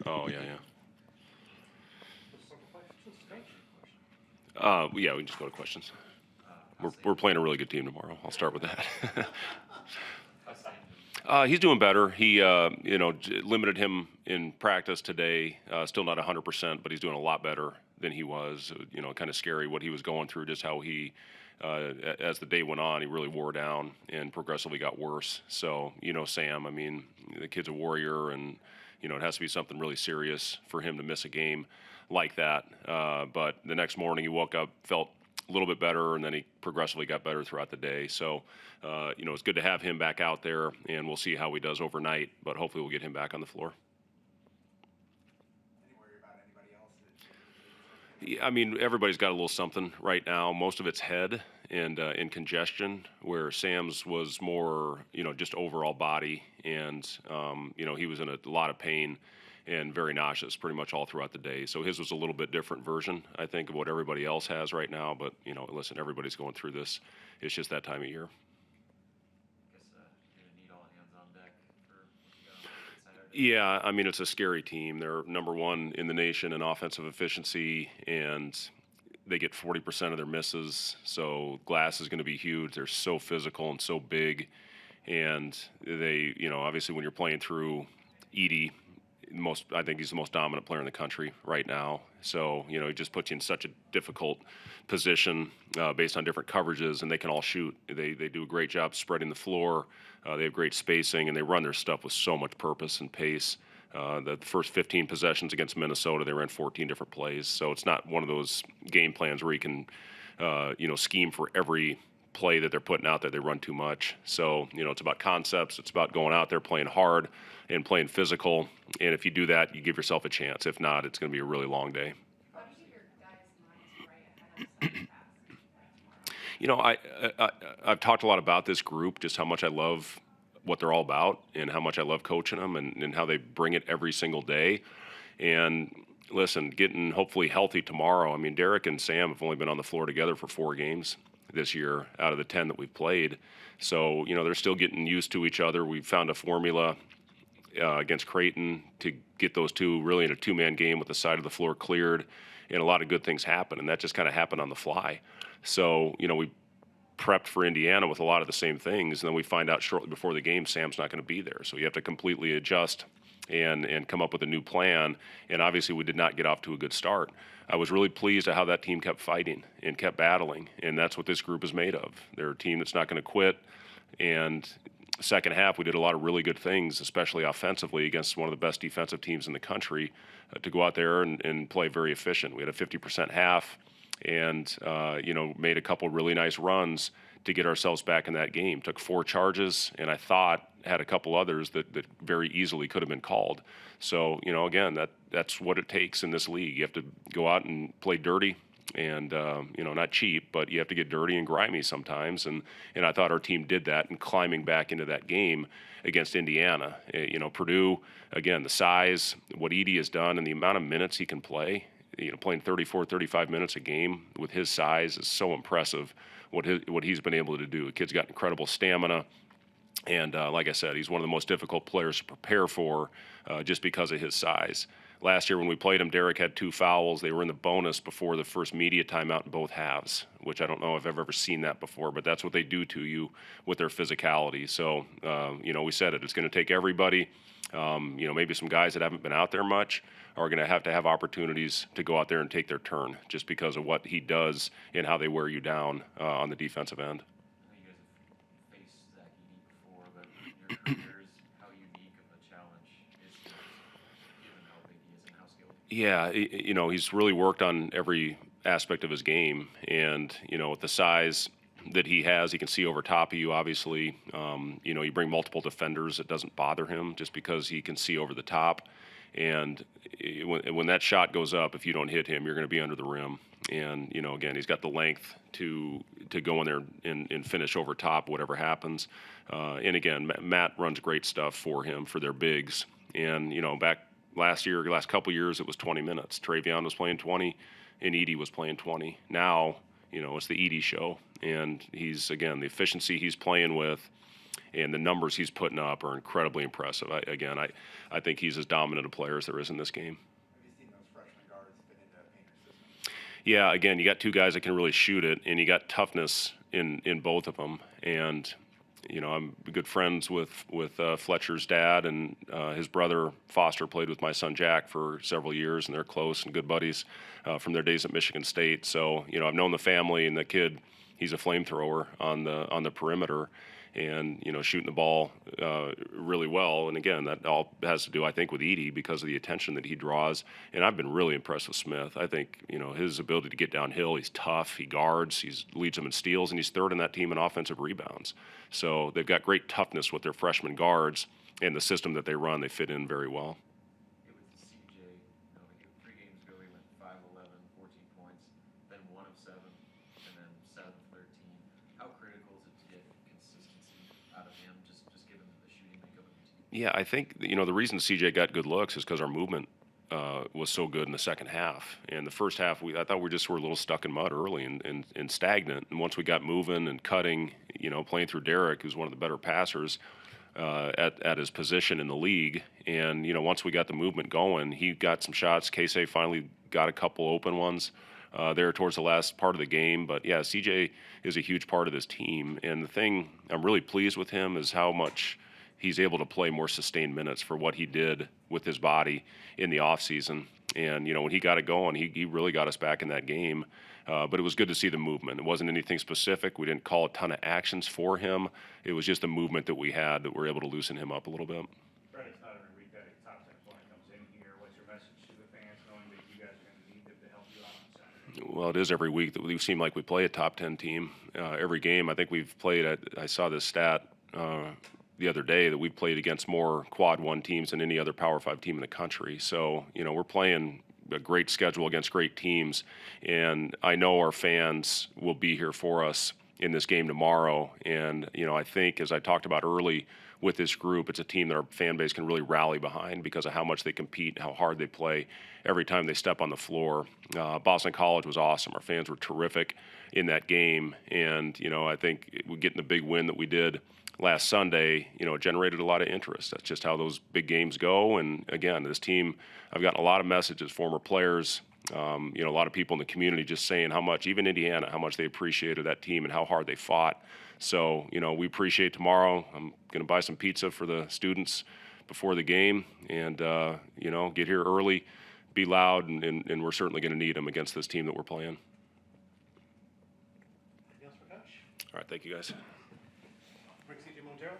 Oh, yeah, yeah, we can just go to questions. We're playing a really good team tomorrow. I'll start with that. He's doing better. He, limited him in practice today. Still not 100%, but he's doing a lot better than he was. Kind of scary what he was going through, just how he, as the day went on, he really wore down and progressively got worse. So, Sam, I mean, the kid's a warrior, and, it has to be something really serious for him to miss a game like that. But the next morning he woke up, felt a little bit better, and then he progressively got better throughout the day. So, it's good to have him back out there, and we'll see how he does overnight, but hopefully we'll get him back on the floor. Yeah, I mean, everybody's got a little something right now. Most of it's head and in congestion, where Sam's was more, just overall body, and he was in a lot of pain and very nauseous pretty much all throughout the day. So his was a little bit different version, I think, of what everybody else has right now. But listen, everybody's going through this. It's just that time of year. Yeah, I mean, it's a scary team. They're number one in the nation in offensive efficiency, and they get 40% of their misses. So glass is going to be huge. They're so physical and so big. And they, obviously when you're playing through Edie, I think he's the most dominant player in the country right now. So, he just puts you in such a difficult position based on different coverages, and they can all shoot. They do a great job spreading the floor. They have great spacing, and they run their stuff with so much purpose and pace. The first 15 possessions against Minnesota, they ran 14 different plays. So it's not one of those game plans where you can, scheme for every play that they're putting out there. They run too much. So, it's about concepts. It's about going out there, playing hard and playing physical. And if you do that, you give yourself a chance. If not, it's going to be a really long day. I've talked a lot about this group, just how much I love what they're all about and how much I love coaching them and how they bring it every single day. And listen, getting hopefully healthy tomorrow. I mean, Derek and Sam have only been on the floor together for 4 games this year out of the 10 that we've played. So, they're still getting used to each other. We've found a formula against Creighton to get those two really in a 2-man game with the side of the floor cleared, and a lot of good things happen, and that just kind of happened on the fly. So, we prepped for Indiana with a lot of the same things, and then we find out shortly before the game Sam's not going to be there. So you have to completely adjust and come up with a new plan, and obviously we did not get off to a good start. I was really pleased at how that team kept fighting and kept battling, and that's what this group is made of. They're a team that's not going to quit, and second half, we did a lot of really good things, especially offensively against one of the best defensive teams in the country, to go out there and play very efficient. We had a 50% half and, made a couple really nice runs to get ourselves back in that game. Took 4 charges, and I thought had a couple others that very easily could have been called. So, again, that's what it takes in this league. You have to go out and play dirty, and not cheap, but you have to get dirty and grimy sometimes. And I thought our team did that in climbing back into that game against Indiana. Purdue, again, the size, what Edie has done, and the amount of minutes he can play. Playing 34, 35 minutes a game with his size is so impressive. What he's been able to do. The kid's got incredible stamina. And like I said, he's one of the most difficult players to prepare for just because of his size. Last year when we played him, Derek had 2 fouls. They were in the bonus before the first media timeout in both halves, which I don't know if I've ever seen that before, but that's what they do to you with their physicality. So, we said it. It's going to take everybody. Maybe some guys that haven't been out there much are going to have opportunities to go out there and take their turn just because of what he does and how they wear you down on the defensive end. Yeah, he's really worked on every aspect of his game, and with the size that he has, he can see over top of you. Obviously, you bring multiple defenders, it doesn't bother him just because he can see over the top. And when that shot goes up, if you don't hit him, you're going to be under the rim. And again, he's got the length to go in there and finish over top, whatever happens. And again, Matt runs great stuff for him for their bigs. And back last couple years, it was 20 minutes. Travion was playing 20, and Edie was playing 20. Now, it's the Edie show, and he's, again, the efficiency he's playing with and the numbers he's putting up are incredibly impressive. I think he's as dominant a player as there is in this game. Have you seen those freshman guards fit into Painter's system? Yeah, again, you got two guys that can really shoot it, and you got toughness in both of them. And I'm good friends with Fletcher's dad, and his brother Foster played with my son Jack for several years, and they're close and good buddies from their days at Michigan State. So I've known the family, and the kid, he's a flamethrower on the perimeter, and shooting the ball really well. And again, that all has to do, I think, with Edey because of the attention that he draws. And I've been really impressed with Smith. I think his ability to get downhill, he's tough, he guards, he leads them in steals, and he's third in that team in offensive rebounds. So they've got great toughness with their freshman guards, and the system that they run, they fit in very well. It was CJ, 3 games ago he went 5-11, 14 points, then 1 of 7, and then 7 of 13. How critical is it to get consistency out of him, just given the shooting makeup of the team? Yeah, I think the reason CJ got good looks is because our movement was so good in the second half. And the first half, I thought we just were a little stuck in mud early and stagnant. And once we got moving and cutting, playing through Derek, who's one of the better passers at his position in the league. And once we got the movement going, he got some shots. Casey finally got a couple open ones there towards the last part of the game. But yeah, CJ is a huge part of this team. And the thing I'm really pleased with him is how much he's able to play more sustained minutes for what he did with his body in the offseason. And, when he got it going, he really got us back in that game. But it was good to see the movement. It wasn't anything specific. We didn't call a ton of actions for him. It was just the movement that we had that were able to loosen him up a little bit. Fred, it's not every week that a top 10 player comes in here. What's your message to the fans, knowing that you guys are going to need them to help you out on Saturday? Well, it is every week that we seem like we play a top 10 team. Every game, I think we've played I saw this stat the other day that we've played against more quad 1 teams than any other Power 5 team in the country. So, we're playing a great schedule against great teams, and I know our fans will be here for us in this game tomorrow. And, I think, as I talked about early with this group, it's a team that our fan base can really rally behind because of how much they compete, how hard they play every time they step on the floor. Boston College was awesome. Our fans were terrific in that game, and, I think getting the big win that we did last Sunday, it generated a lot of interest. That's just how those big games go. And again, this team, I've gotten a lot of messages, former players, a lot of people in the community just saying how much, even Indiana, how much they appreciated that team and how hard they fought. So, we appreciate tomorrow. I'm going to buy some pizza for the students before the game and, get here early, be loud, and we're certainly going to need them against this team that we're playing. Anything else for Coach? All right, thank you guys. Rick C.J. Montero.